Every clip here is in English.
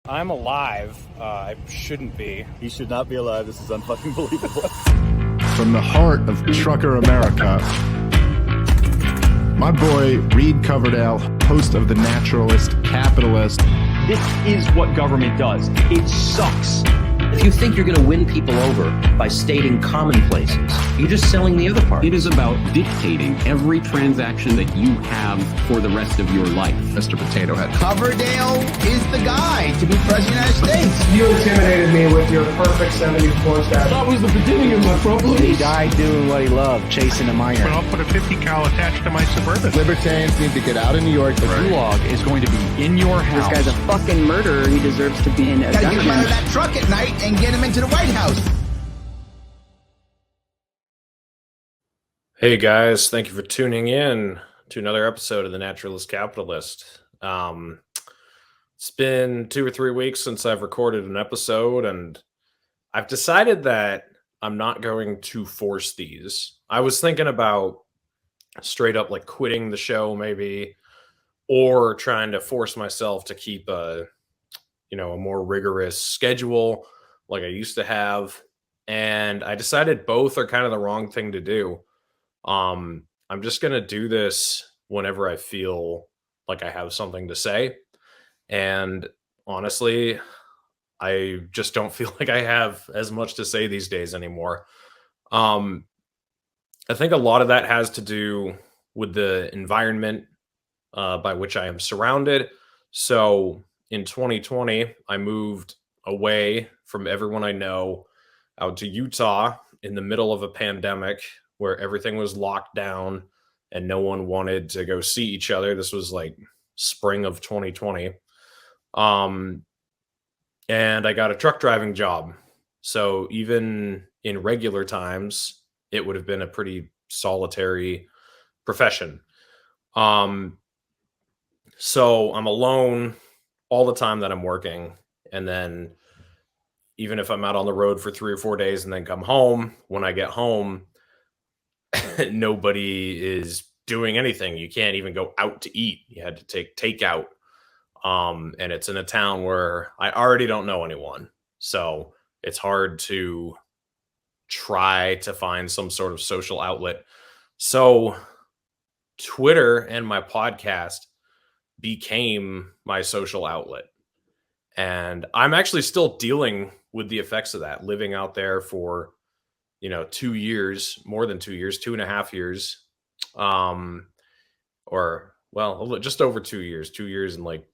I'm alive. I shouldn't be. He should not be alive. This is unfucking believable. From the heart of trucker America, my boy Reed Coverdale, host of The Naturalist Capitalist. This is what government does. It sucks. If you think you're going to win people over by stating commonplaces, you're just selling the other part. It is about dictating every transaction that you have for the rest of your life. Mr. Potato Head. Coverdale is the guy to be president of the United States. You intimidated me with your perfect 74 stat. That was the beginning of my problems. He died doing what he loved, chasing a minor. But I'll put a 50 cal attached to my Suburban. Libertarians need to get out of New York. The gulag is going to be in your house. This guy's a fucking murderer. He deserves to be in a Gotta get him out of that truck at night and get him into the White House. Hey guys, thank you for tuning in to another episode of The Naturalist Capitalist. It's been 2 or 3 weeks since I've recorded an episode, and I've decided that I'm not going to force these. I was thinking about straight up like quitting the show maybe, or trying to force myself to keep a more rigorous schedule like I used to have. And I decided both are kind of the wrong thing to do. I'm just going to do this whenever I feel like I have something to say. And honestly, I just don't feel like I have as much to say these days anymore. I think a lot of that has to do with the environment by which I am surrounded. So in 2020, I moved away from everyone I know out to Utah in the middle of a pandemic where everything was locked down and no one wanted to go see each other. This was like spring of 2020. And I got a truck driving job. So even in regular times, it would have been a pretty solitary profession. So I'm alone all the time that I'm working. And then even if I'm out on the road for 3 or 4 days and then come home, when I get home, nobody is doing anything. You can't even go out to eat. You had to take takeout. And it's in a town where I already don't know anyone. So it's hard to try to find some sort of social outlet. So Twitter and my podcast became my social outlet. And I'm actually still dealing with the effects of that, living out there for 2 years, more than 2 years, 2.5 years, just over 2 years, 2 years and like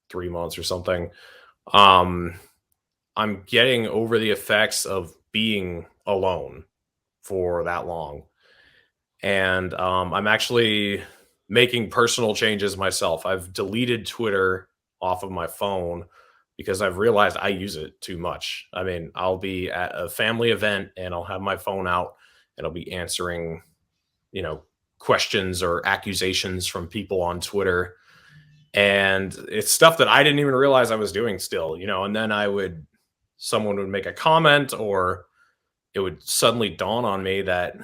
3 months or something. I'm getting over the effects of being alone for that long. And I'm actually making personal changes myself. I've deleted Twitter off of my phone because I've realized I use it too much. I mean, I'll be at a family event and I'll have my phone out and I'll be answering, questions or accusations from people on Twitter. And it's stuff that I didn't even realize I was doing still, and then someone would make a comment, or it would suddenly dawn on me that,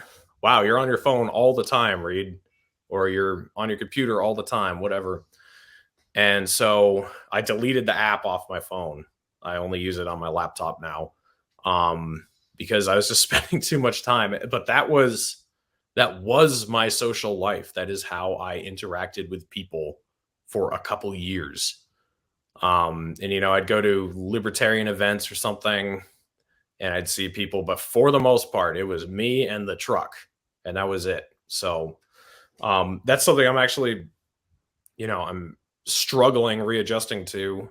wow, you're on your phone all the time, Reed, or you're on your computer all the time, whatever. And so I deleted the app off my phone. I only use it on my laptop now because I was just spending too much time. But that was my social life. That is how I interacted with people for a couple years. And I'd go to libertarian events or something and I'd see people, but for the most part, it was me and the truck, and that was it. So that's something I'm actually, I'm struggling readjusting to,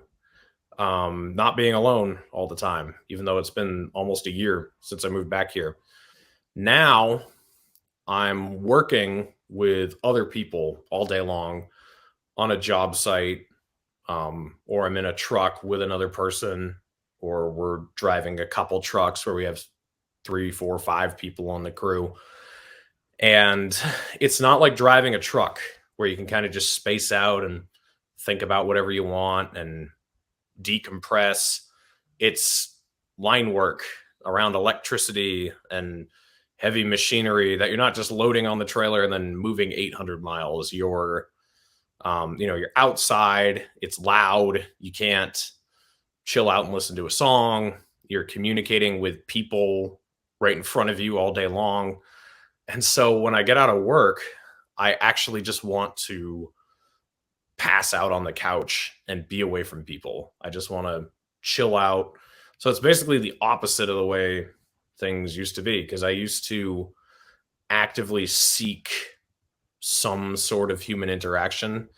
not being alone all the time, even though it's been almost a year since I moved back here. Now I'm working with other people all day long on a job site, or I'm in a truck with another person, or we're driving a couple trucks where we have 3, 4, 5 people on the crew. And it's not like driving a truck where you can kind of just space out and think about whatever you want and decompress. It's line work around electricity and heavy machinery that you're not just loading on the trailer and then moving 800 miles. You're outside. It's loud. You can't chill out and listen to a song. You're communicating with people right in front of you all day long. And so when I get out of work, I actually just want to pass out on the couch and be away from people. I just want to chill out. So it's basically the opposite of the way things used to be, because I used to actively seek some sort of human interaction,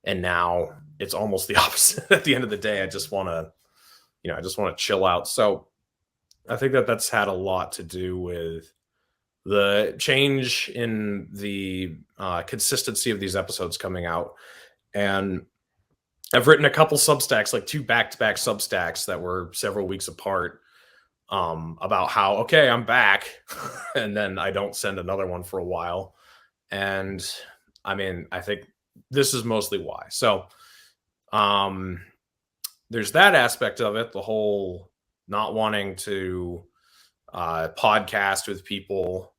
and now it's almost the opposite. At the end of the day, I just want to chill out. So I think that that's had a lot to do with the change in the consistency of these episodes coming out. And I've written a couple Substacks, like 2 back-to-back Substacks that were several weeks apart, about how, okay, I'm back, and then I don't send another one for a while. And I mean, I think this is mostly why. So there's that aspect of it, the whole not wanting to podcast with people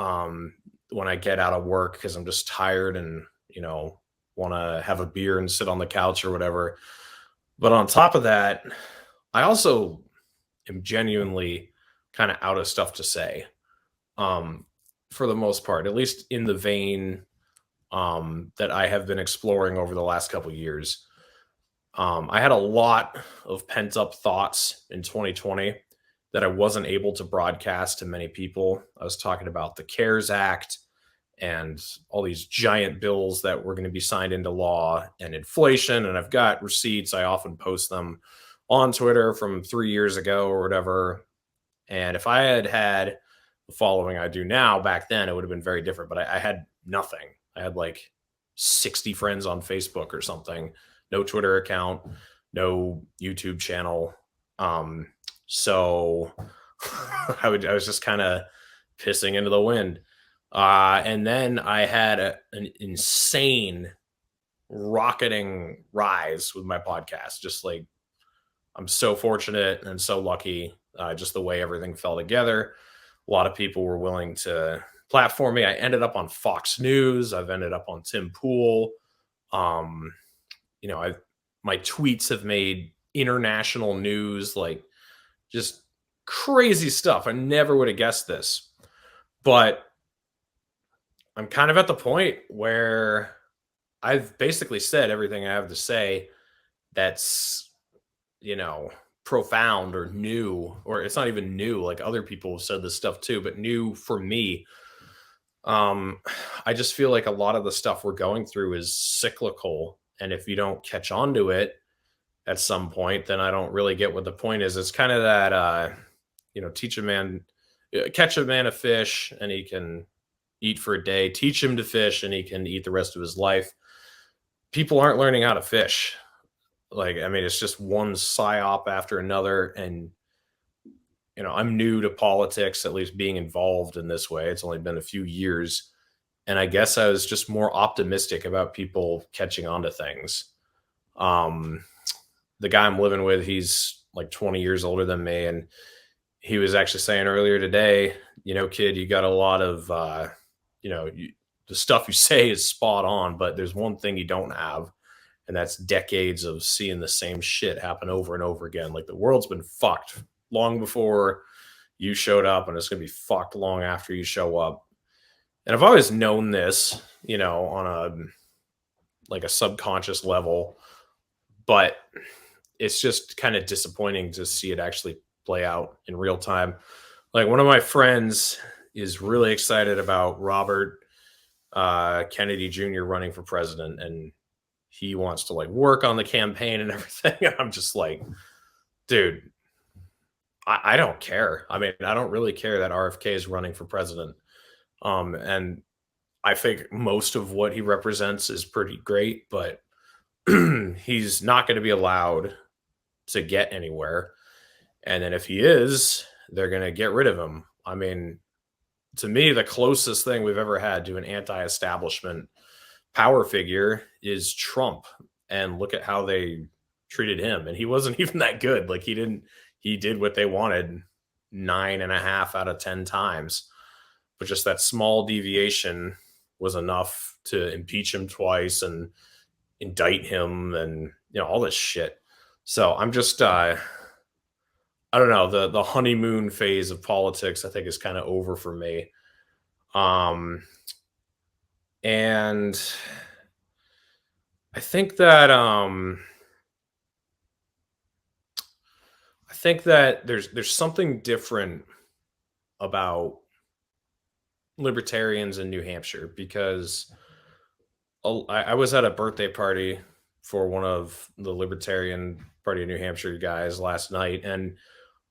when I get out of work because I'm just tired and, want to have a beer and sit on the couch or whatever. But on top of that, I also am genuinely kind of out of stuff to say, for the most part, at least in the vein that I have been exploring over the last couple of years. I had a lot of pent up thoughts in 2020 that I wasn't able to broadcast to many people. I was talking about the CARES Act and all these giant bills that were going to be signed into law, and inflation. And I've got receipts. I often post them on Twitter from 3 years ago or whatever. And if I had had the following I do now back then, it would have been very different. But I had nothing. I had like 60 friends on Facebook or something, no Twitter account, no YouTube channel. So I was just kind of pissing into the wind. And then I had an insane rocketing rise with my podcast. Just like, I'm so fortunate and so lucky, just the way everything fell together. A lot of people were willing to platform me. I ended up on Fox News. I've ended up on Tim Pool. My tweets have made international news, like just crazy stuff. I never would have guessed this, but I'm kind of at the point where I've basically said everything I have to say that's, profound or new, or it's not even new. Like other people have said this stuff too, but new for me. I just feel like a lot of the stuff we're going through is cyclical. And if you don't catch on to it at some point, then I don't really get what the point is. It's kind of that, catch a man a fish and he can eat for a day, teach him to fish and he can eat the rest of his life. People aren't learning how to fish. It's just one psyop after another. And, I'm new to politics, at least being involved in this way. It's only been a few years. And I guess I was just more optimistic about people catching on to things. The guy I'm living with, he's like 20 years older than me. And he was actually saying earlier today, kid, you got a lot of, the stuff you say is spot on, but there's one thing you don't have. And that's decades of seeing the same shit happen over and over again. Like the world's been fucked long before you showed up, and it's going to be fucked long after you show up. And I've always known this, on a subconscious level, but it's just kind of disappointing to see it actually play out in real time. Like one of my friends is really excited about Robert Kennedy Jr. running for president, and he wants to work on the campaign and everything. And I'm just like, dude, I don't care. I don't really care that RFK is running for president. And I think most of what he represents is pretty great, but he's not going to be allowed to get anywhere. And then if he is, they're going to get rid of him. To me, the closest thing we've ever had to an anti-establishment power figure is Trump, and look at how they treated him. And he wasn't even that good. He did what they wanted 9.5 out of 10 times, but just that small deviation was enough to impeach him twice and indict him and all this shit. So I'm just I don't know, the honeymoon phase of politics I think is kind of over for me. And I think that there's something different about libertarians in New Hampshire, because I was at a birthday party for one of the Libertarian Party of New Hampshire guys last night, and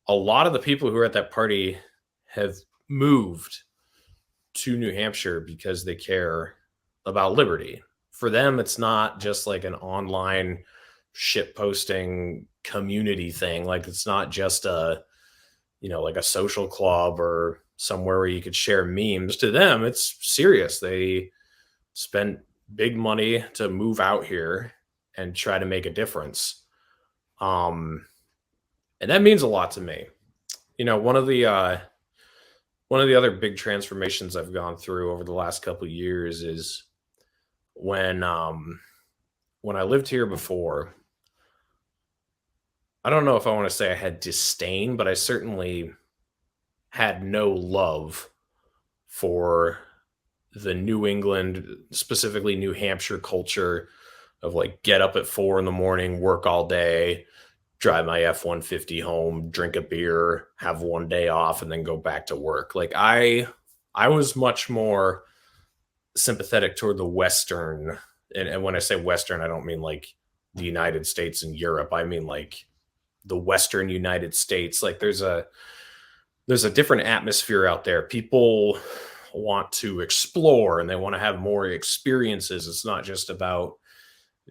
a lot of the people who are at that party have moved to New Hampshire because they care about liberty. For them, it's not just like an online shit posting community thing. Like, it's not just like a social club or somewhere where you could share memes. To them, it's serious. They spent big money to move out here and try to make a difference. And that means a lot to me. One of the other big transformations I've gone through over the last couple of years is when I lived here before. I don't know if I want to say I had disdain, but I certainly had no love for the New England, specifically New Hampshire culture of like get up at 4 a.m, work all day, drive my F-150 home, drink a beer, have one day off, and then go back to work. Like I was much more sympathetic toward the Western. And when I say Western, I don't mean like the United States and Europe. I mean like the Western United States. Like there's a different atmosphere out there. People want to explore and they want to have more experiences. It's not just about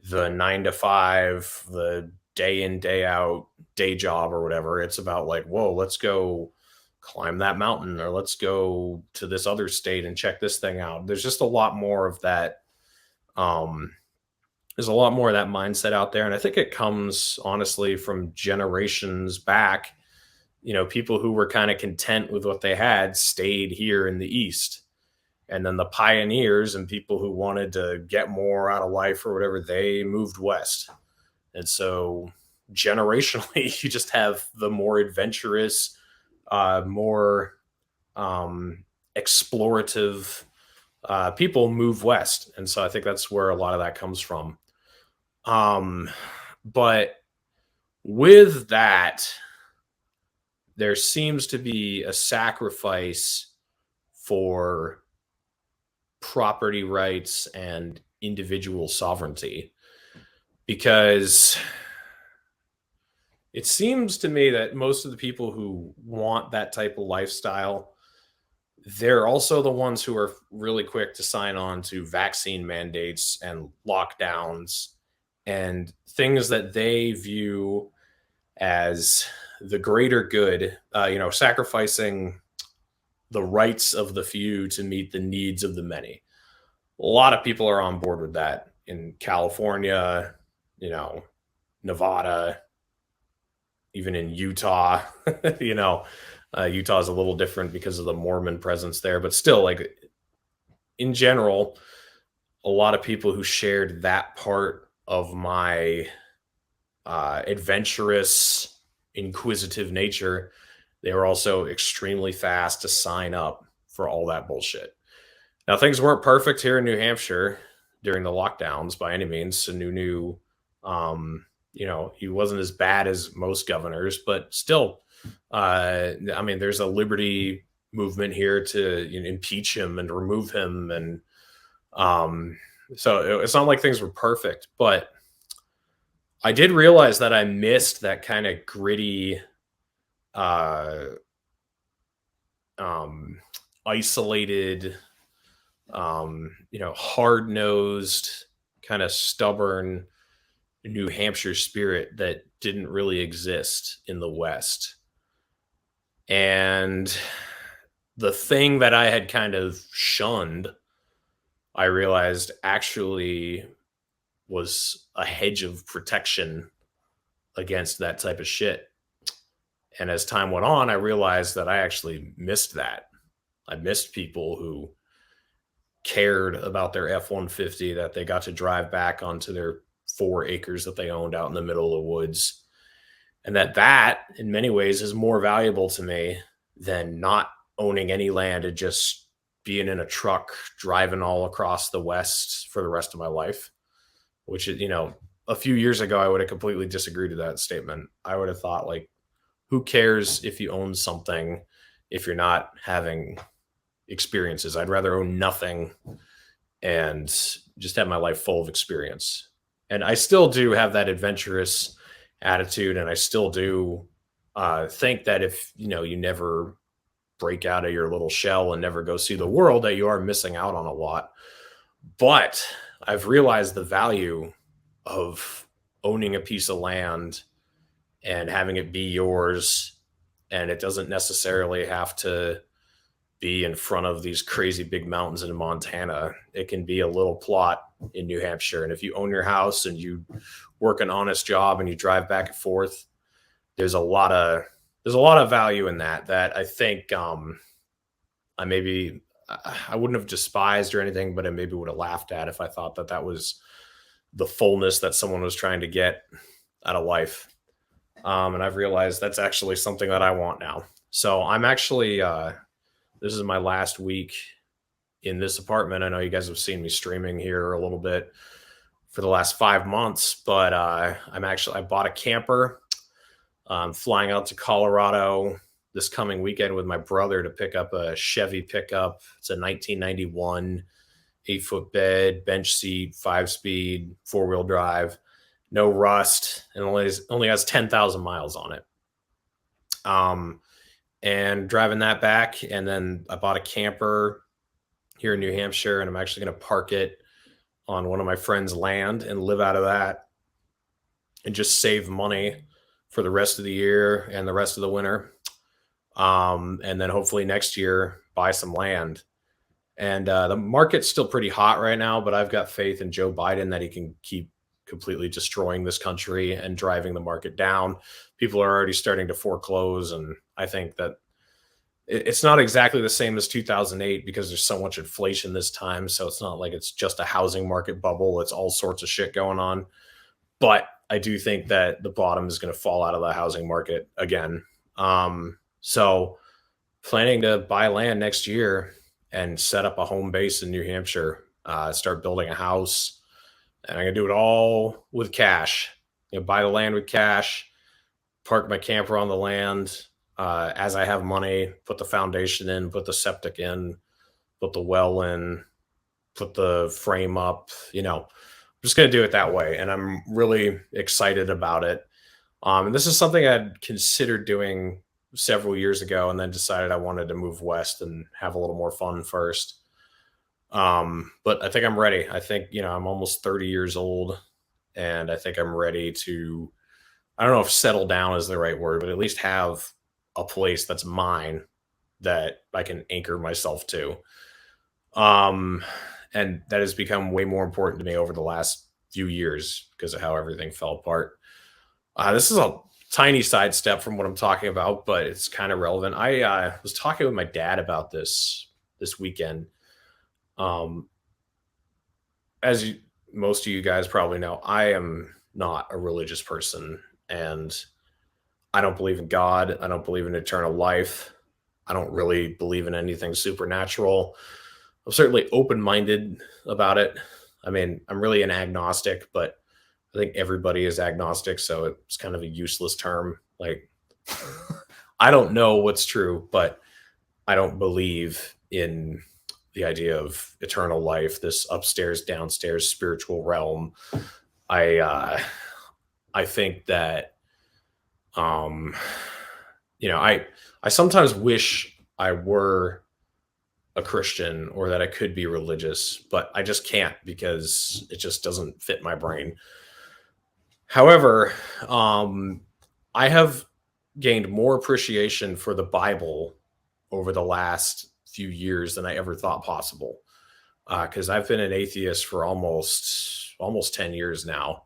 the 9 to 5, the day in, day out, day job or whatever. It's about like, whoa, let's go climb that mountain, or let's go to this other state and check this thing out. There's just a lot more of that. There's a lot more of that mindset out there. And I think it comes honestly from generations back. People who were kind of content with what they had stayed here in the East. And then the pioneers and people who wanted to get more out of life or whatever, they moved west. And so generationally, you just have the more adventurous, more explorative people move west. And so I think that's where a lot of that comes from. But with that, there seems to be a sacrifice for property rights and individual sovereignty, because it seems to me that most of the people who want that type of lifestyle, they're also the ones who are really quick to sign on to vaccine mandates and lockdowns and things that they view as the greater good, sacrificing the rights of the few to meet the needs of the many. A lot of people are on board with that in California, Nevada, even in Utah. Utah is a little different because of the Mormon presence there, but still, like in general, a lot of people who shared that part of my adventurous, inquisitive nature, they were also extremely fast to sign up for all that bullshit. Now, things weren't perfect here in New Hampshire during the lockdowns by any means. Sununu, he wasn't as bad as most governors, but still, there's a liberty movement here to impeach him and remove him. And so it's not like things were perfect, but I did realize that I missed that kind of gritty, isolated, hard-nosed, kind of stubborn New Hampshire spirit that didn't really exist in the West. And the thing that I had kind of shunned, I realized actually was a hedge of protection against that type of shit. And as time went on, I realized that I actually missed that. I missed people who cared about their F-150, that they got to drive back onto their 4 acres that they owned out in the middle of the woods. And that in many ways is more valuable to me than not owning any land and just being in a truck driving all across the West for the rest of my life, which is, a few years ago, I would have completely disagreed with that statement. I would have thought, like, who cares if you own something if you're not having experiences? I'd rather own nothing and just have my life full of experience. And I still do have that adventurous attitude, and I still do think that if you never break out of your little shell and never go see the world, that you are missing out on a lot. But I've realized the value of owning a piece of land and having it be yours, and it doesn't necessarily have to be in front of these crazy big mountains in Montana. It can be a little plot in New Hampshire, and if you own your house and you work an honest job and you drive back and forth, there's a lot of value in that I think I wouldn't have despised or anything, but I maybe would have laughed at if I thought that was the fullness that someone was trying to get out of life. And I've realized that's actually something that I want now. So I'm actually, this is my last week in this apartment. I know you guys have seen me streaming here a little bit for the last 5 months, but I bought a camper. I'm flying out to Colorado this coming weekend with my brother to pick up a Chevy pickup. It's a 1991 8-foot bed, bench seat, 5-speed, 4-wheel drive, no rust, and only has 10,000 miles on it. And driving that back, and then I bought a camper here in New Hampshire, and I'm actually going to park it on one of my friends' land and live out of that and just save money for the rest of the year and the rest of the winter. And then hopefully next year buy some land. And the market's still pretty hot right now, but I've got faith in Joe Biden that he can keep completely destroying this country and driving the market down. People are already starting to foreclose, and I think that it's not exactly the same as 2008 because there's so much inflation this time. So it's not like it's just a housing market bubble. It's all sorts of shit going on. But I do think that the bottom is going to fall out of the housing market again. So planning to buy land next year and set up a home base in New Hampshire, start building a house. And I'm going to do it all with cash. Buy the land with cash, park my camper on the land as I have money, put the foundation in, put the septic in, put the well in, put the frame up, I'm just going to do it that way. And I'm really excited about it. And this is something I'd considered doing several years ago, and then decided I wanted to move west and have a little more fun first. But I think I'm ready. I think, I'm almost 30 years old, and I think I'm ready to, I don't know if settle down is the right word, but at least have a place that's mine that I can anchor myself to. And that has become way more important to me over the last few years because of how everything fell apart. This is a tiny sidestep from what I'm talking about, but it's kind of relevant. I was talking with my dad about this weekend. As most of you guys probably know, I am not a religious person, and I don't believe in God. I don't believe in eternal life. I don't really believe in anything supernatural. I'm certainly open-minded about it. I mean, I'm really an agnostic, but I think everybody is agnostic, so it's kind of a useless term. Like, I don't know what's true, but I don't believe in the idea of eternal life, this upstairs, downstairs spiritual realm. I think that, I sometimes wish I were a Christian or that I could be religious, but I just can't because it just doesn't fit my brain. However, I have gained more appreciation for the Bible over the last few years than I ever thought possible. Because I've been an atheist for almost 10 years now.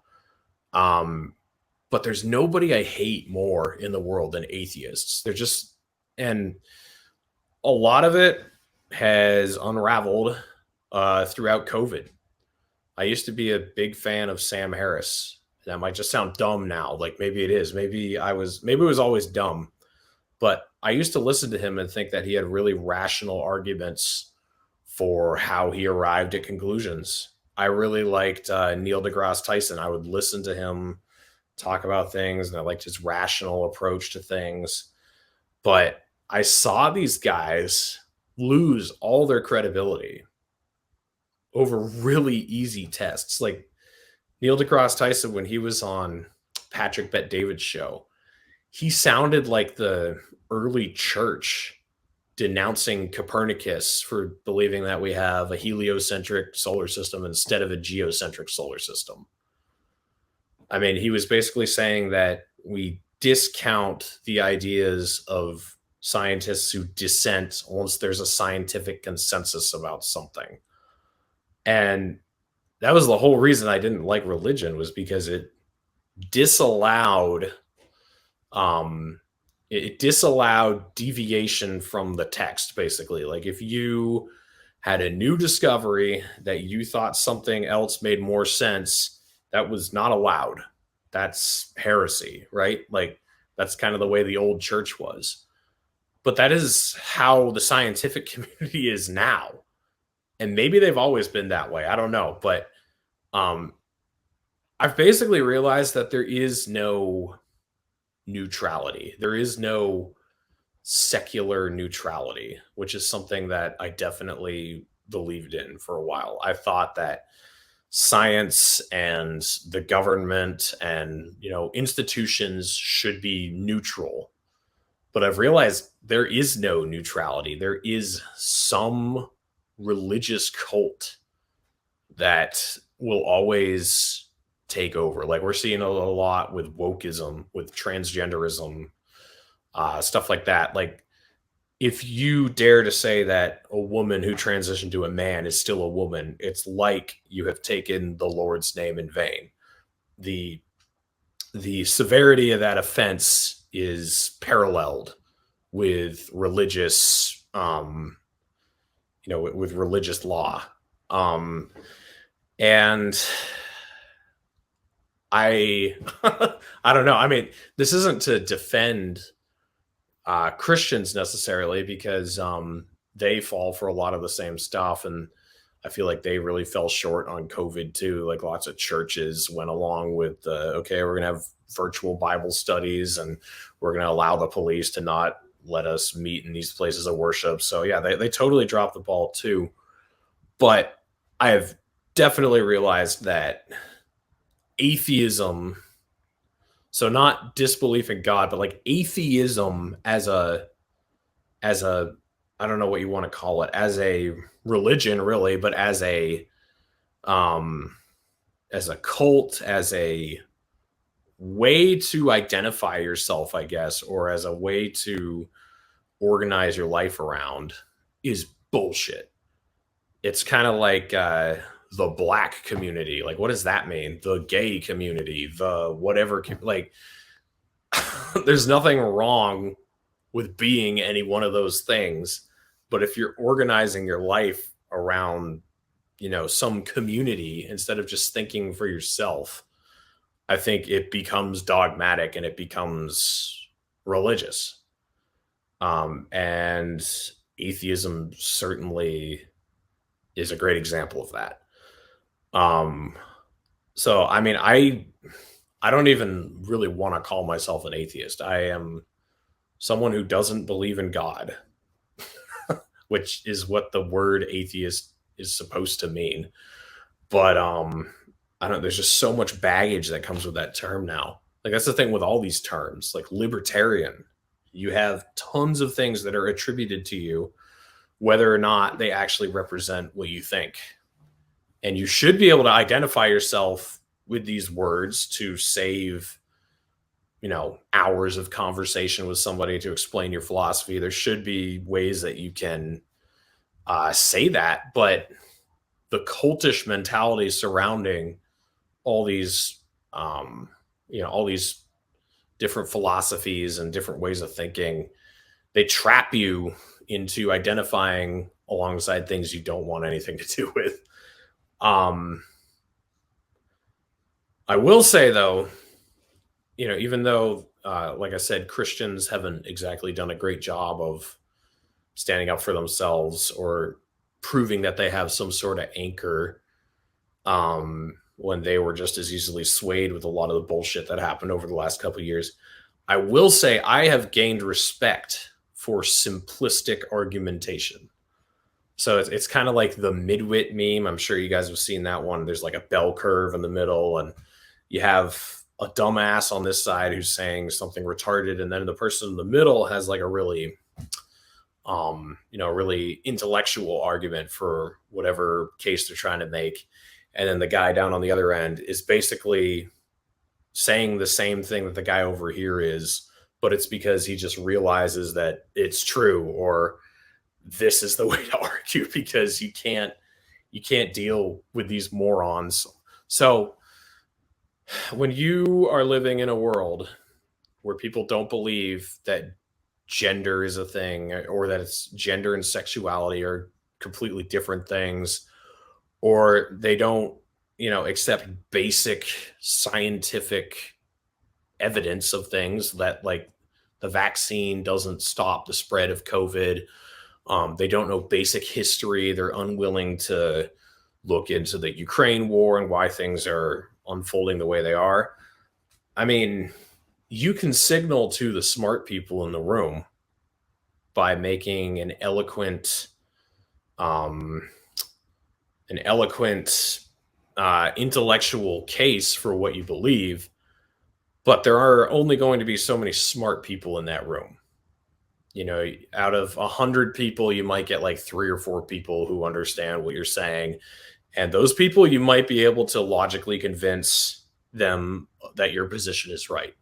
But there's nobody I hate more in the world than atheists. And a lot of it has unraveled throughout COVID. I used to be a big fan of Sam Harris. that might just sound dumb now. Like maybe it is. Maybe it was always dumb. But I used to listen to him and think that he had really rational arguments for how he arrived at conclusions. I really liked Neil deGrasse Tyson. I would listen to him talk about things, and I liked his rational approach to things. But I saw these guys lose all their credibility over really easy tests. Like Neil deGrasse Tyson, when he was on Patrick Bet-David's show, he sounded like the early church denouncing Copernicus for believing that we have a heliocentric solar system instead of a geocentric solar system. I mean, he was basically saying that we discount the ideas of scientists who dissent once there's a scientific consensus about something. And that was the whole reason I didn't like religion, was because it disallowed deviation from the text, basically. Like if you had a new discovery that you thought something else made more sense, that was not allowed. That's heresy, right? Like that's kind of the way the old church was. But that is how the scientific community is now. And maybe they've always been that way. I don't know. But I've basically realized that there is no neutrality. There is no secular neutrality, which is something that I definitely believed in for a while. I thought that science and the government and, institutions should be neutral. But I've realized there is no neutrality. There is some religious cult that will always take over. Like we're seeing a lot with wokeism, with transgenderism, stuff like that. Like if you dare to say that a woman who transitioned to a man is still a woman, it's like you have taken the Lord's name in vain. The severity of that offense is paralleled with religious, with religious law. And I don't know. I mean, this isn't to defend Christians necessarily, because they fall for a lot of the same stuff. And I feel like they really fell short on COVID too. Like lots of churches went along with okay, we're going to have virtual Bible studies and we're going to allow the police to not let us meet in these places of worship. So yeah, they totally dropped the ball too. But I have definitely realized that atheism, so not disbelief in God, but like atheism as a I don't know what you want to call it, as a religion really, but as a cult, as a way to identify yourself, I guess, or as a way to organize your life around, is bullshit. It's kind of like the black community. Like, what does that mean? The gay community, the whatever, like there's nothing wrong with being any one of those things. But if you're organizing your life around, some community instead of just thinking for yourself, I think it becomes dogmatic and it becomes religious. And atheism certainly is a great example of that. So, I mean, I don't even really want to call myself an atheist. I am someone who doesn't believe in God, which is what the word atheist is supposed to mean. But there's just so much baggage that comes with that term now. Like that's the thing with all these terms, like libertarian, you have tons of things that are attributed to you, whether or not they actually represent what you think. And you should be able to identify yourself with these words to save, hours of conversation with somebody to explain your philosophy. There should be ways that you can say that, but the cultish mentality surrounding all these, all these different philosophies and different ways of thinking, they trap you into identifying alongside things you don't want anything to do with. I will say, though, even though, like I said, Christians haven't exactly done a great job of standing up for themselves or proving that they have some sort of anchor, when they were just as easily swayed with a lot of the bullshit that happened over the last couple of years. I will say I have gained respect for simplistic argumentation. So it's kind of like the Midwit meme. I'm sure you guys have seen that one. There's like a bell curve in the middle, and you have a dumbass on this side who's saying something retarded, and then the person in the middle has like a really really intellectual argument for whatever case they're trying to make. And then the guy down on the other end is basically saying the same thing that the guy over here is, but it's because he just realizes that it's true, or this is the way to argue, because you can't deal with these morons. So when you are living in a world where people don't believe that gender is a thing, or that it's gender and sexuality are completely different things, or they don't, accept basic scientific evidence of things, that like the vaccine doesn't stop the spread of COVID. They don't know basic history. They're unwilling to look into the Ukraine war and why things are unfolding the way they are. I mean, you can signal to the smart people in the room by making an eloquent, intellectual case for what you believe, but there are only going to be so many smart people in that room. Out of 100 people, you might get like 3 or 4 people who understand what you're saying. And those people, you might be able to logically convince them that your position is right.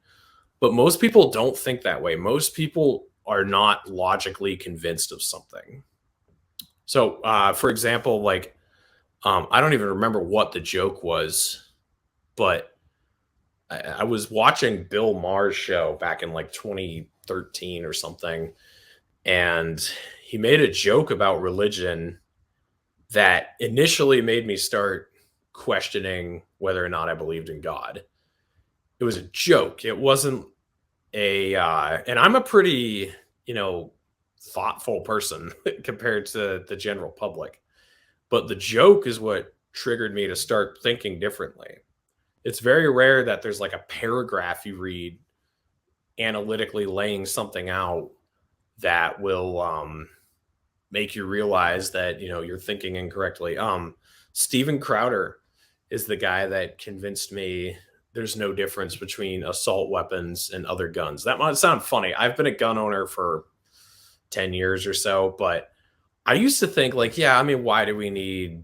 But most people don't think that way. Most people are not logically convinced of something. So, for example, like, I don't even remember what the joke was, but I was watching Bill Maher's show back in like 2013 or something, and he made a joke about religion that initially made me start questioning whether or not I believed in God. It was a joke. It wasn't and I'm a pretty, thoughtful person compared to the general public. But the joke is what triggered me to start thinking differently. It's very rare that there's like a paragraph you read analytically laying something out that will make you realize that, you're thinking incorrectly. Steven Crowder is the guy that convinced me there's no difference between assault weapons and other guns. That might sound funny. I've been a gun owner for 10 years or so, but I used to think like, yeah, I mean, why do we need,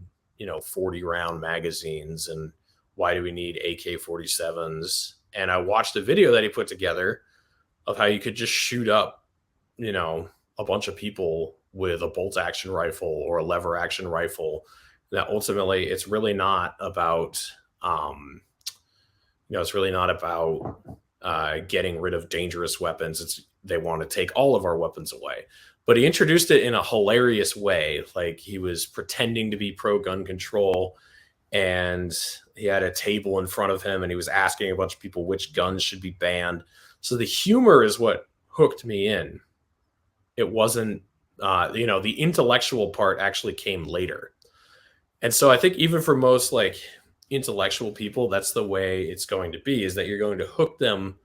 40 round magazines, and why do we need AK-47s? And I watched a video that he put together of how you could just shoot up, a bunch of people with a bolt action rifle or a lever action rifle. That ultimately it's really not about, getting rid of dangerous weapons. They want to take all of our weapons away. But he introduced it in a hilarious way. Like, he was pretending to be pro-gun control, and he had a table in front of him, and he was asking a bunch of people which guns should be banned. So the humor is what hooked me in. It wasn't, the intellectual part actually came later. And so I think even for most like intellectual people, that's the way it's going to be, is that you're going to hook them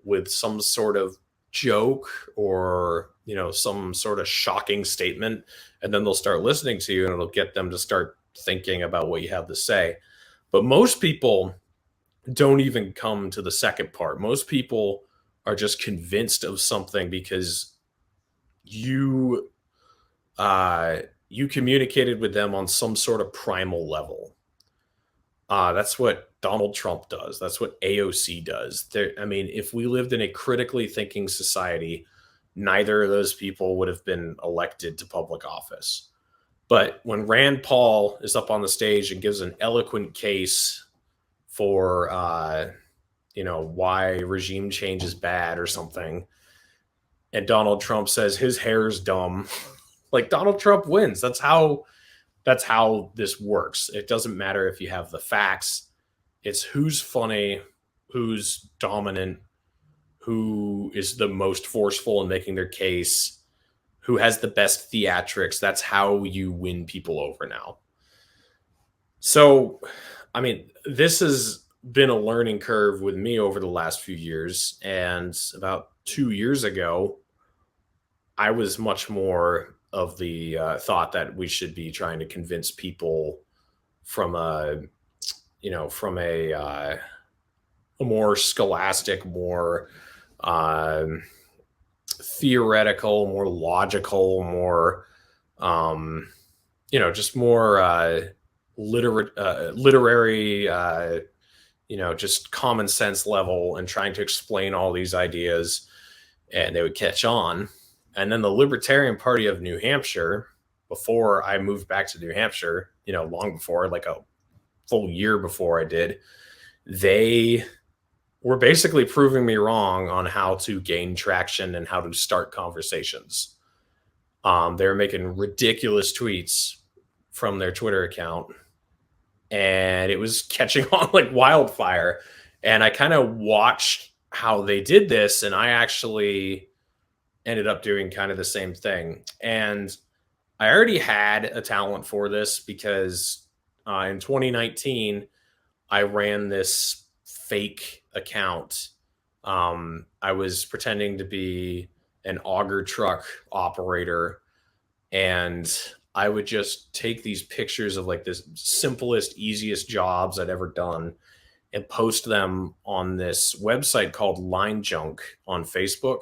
with some sort of joke or, some sort of shocking statement, and then they'll start listening to you, and it'll get them to start thinking about what you have to say. But most people don't even come to the second part. Most people are just convinced of something because you communicated with them on some sort of primal level. That's what Donald Trump does. That's what AOC does. If we lived in a critically thinking society, neither of those people would have been elected to public office. But when Rand Paul is up on the stage and gives an eloquent case for, why regime change is bad or something, and Donald Trump says his hair's dumb, like, Donald Trump wins. That's how this works. It doesn't matter if you have the facts. It's who's funny, who's dominant, who is the most forceful in making their case, who has the best theatrics. That's how you win people over now. So, I mean, this has been a learning curve with me over the last few years. And about 2 years ago, I was much more of the thought that we should be trying to convince people from a more scholastic, more theoretical, more logical, more just more literary, just common sense level, and trying to explain all these ideas, and they would catch on. And then the Libertarian Party of New Hampshire, before I moved back to New Hampshire, long before, like a full year before I did, they were basically proving me wrong on how to gain traction and how to start conversations. They were making ridiculous tweets from their Twitter account, and it was catching on like wildfire. And I kind of watched how they did this, and I actually ended up doing kind of the same thing. And I already had a talent for this because in 2019, I ran this fake account. I was pretending to be an auger truck operator, and I would just take these pictures of like the simplest, easiest jobs I'd ever done and post them on this website called Line Junk on Facebook.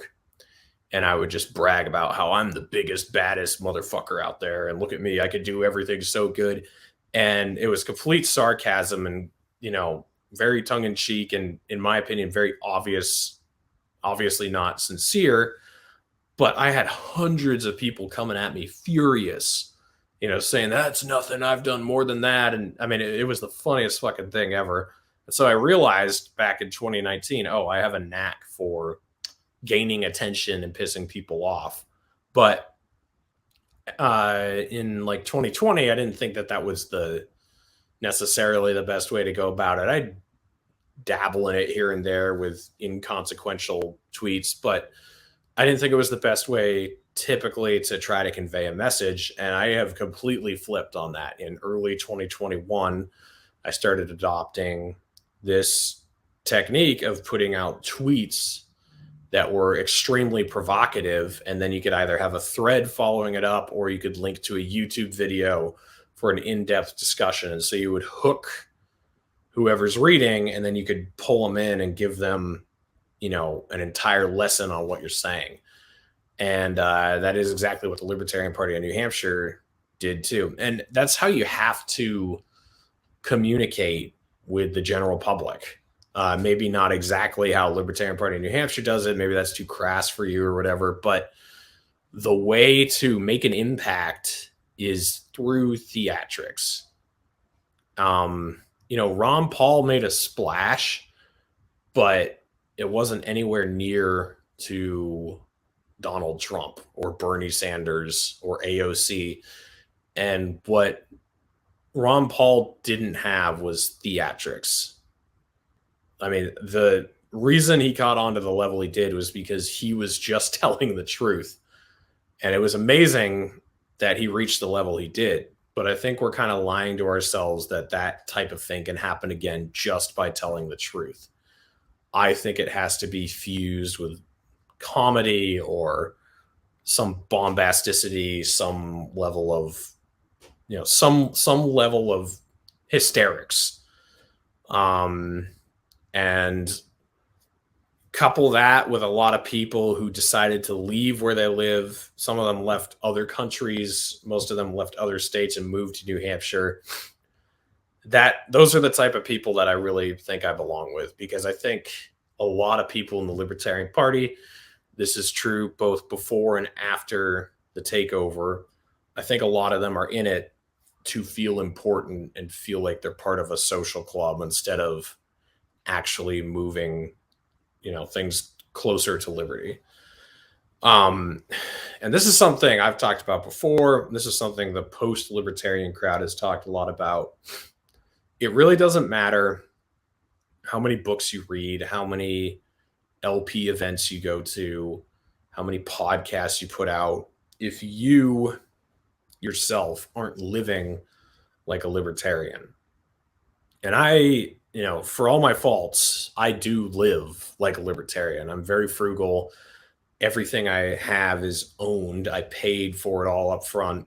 And I would just brag about how I'm the biggest, baddest motherfucker out there. And look at me, I could do everything so good. And it was complete sarcasm and, very tongue in cheek. And in my opinion, very obviously not sincere. But I had hundreds of people coming at me furious, saying that's nothing. I've done more than that. And I mean, it was the funniest fucking thing ever. And so I realized back in 2019, I have a knack for gaining attention and pissing people off. But in like 2020, I didn't think that was necessarily the best way to go about it. I'd dabble in it here and there with inconsequential tweets, but I didn't think it was the best way typically to try to convey a message. And I have completely flipped on that. In early 2021, I started adopting this technique of putting out tweets that were extremely provocative. And then you could either have a thread following it up, or you could link to a YouTube video for an in-depth discussion. And so you would hook whoever's reading, and then you could pull them in and give them, an entire lesson on what you're saying. And that is exactly what the Libertarian Party of New Hampshire did too. And that's how you have to communicate with the general public. Maybe not exactly how Libertarian Party of New Hampshire does it. Maybe that's too crass for you or whatever. But the way to make an impact is through theatrics. Ron Paul made a splash, but it wasn't anywhere near to Donald Trump or Bernie Sanders or AOC. And what Ron Paul didn't have was theatrics. I mean, the reason he caught on to the level he did was because he was just telling the truth. And it was amazing that he reached the level he did. But I think we're kind of lying to ourselves that type of thing can happen again just by telling the truth. I think it has to be fused with comedy or some bombasticity, some level of, some level of hysterics. And couple that with a lot of people who decided to leave where they live. Some of them left other countries. Most of them left other states and moved to New Hampshire. Those are the type of people that I really think I belong with, because I think a lot of people in the Libertarian Party, this is true both before and after the takeover, I think a lot of them are in it to feel important and feel like they're part of a social club instead of actually moving, things closer to liberty. And this is something I've talked about before. This is something the post-libertarian crowd has talked a lot about. It really doesn't matter how many books you read, how many LP events you go to, how many podcasts you put out, if you yourself aren't living like a libertarian. And I, for all my faults, I do live like a libertarian. I'm very frugal. Everything I have is owned. I paid for it all up front.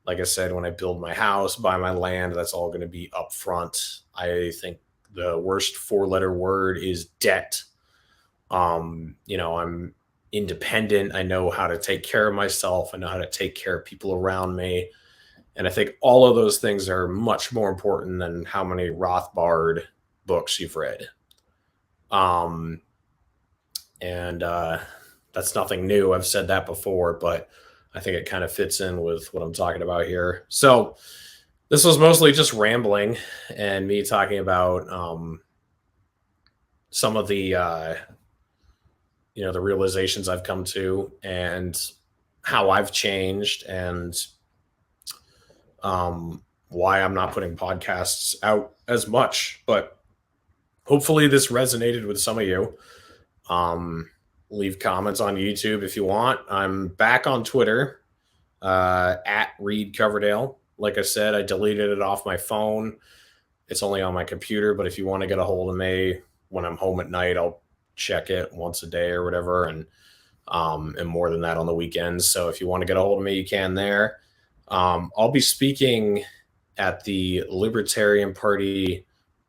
Like I said, when I build my house, buy my land, that's all going to be up front. I think the worst 4-letter word is debt. I'm independent. I know how to take care of myself. I know how to take care of people around me. And I think all of those things are much more important than how many Rothbard books you've read. That's nothing new. I've said that before, but I think it kind of fits in with what I'm talking about here. So this was mostly just rambling and me talking about some of the the realizations I've come to and how I've changed and why I'm not putting podcasts out as much. But hopefully this resonated with some of you. Leave comments on YouTube if you want. I'm back on Twitter at Reed Coverdale. Like I said, I deleted it off my phone. It's only on my computer, but if you want to get a hold of me when I'm home at night, I'll check it once a day or whatever, and more than that on the weekends. So if you want to get a hold of me, you can there. I'll be speaking at the Libertarian Party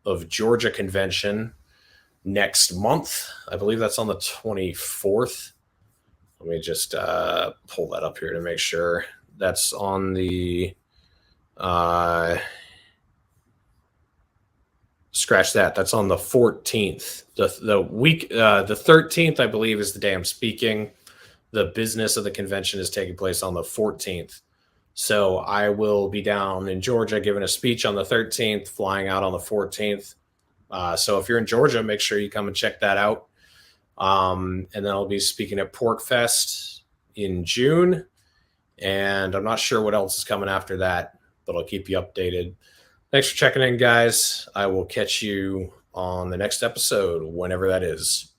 of Georgia convention next month. I believe that's on the 24th. Let me just pull that up here to make sure. That's on the scratch that. That's on the 14th. The week, the 13th, I believe, is the day I'm speaking. The business of the convention is taking place on the 14th. So I will be down in Georgia giving a speech on the 13th, flying out on the 14th. So if you're in Georgia, make sure you come and check that out. And then I'll be speaking at Pork Fest in June. And I'm not sure what else is coming after that, but I'll keep you updated. Thanks for checking in, guys. I will catch you on the next episode, whenever that is.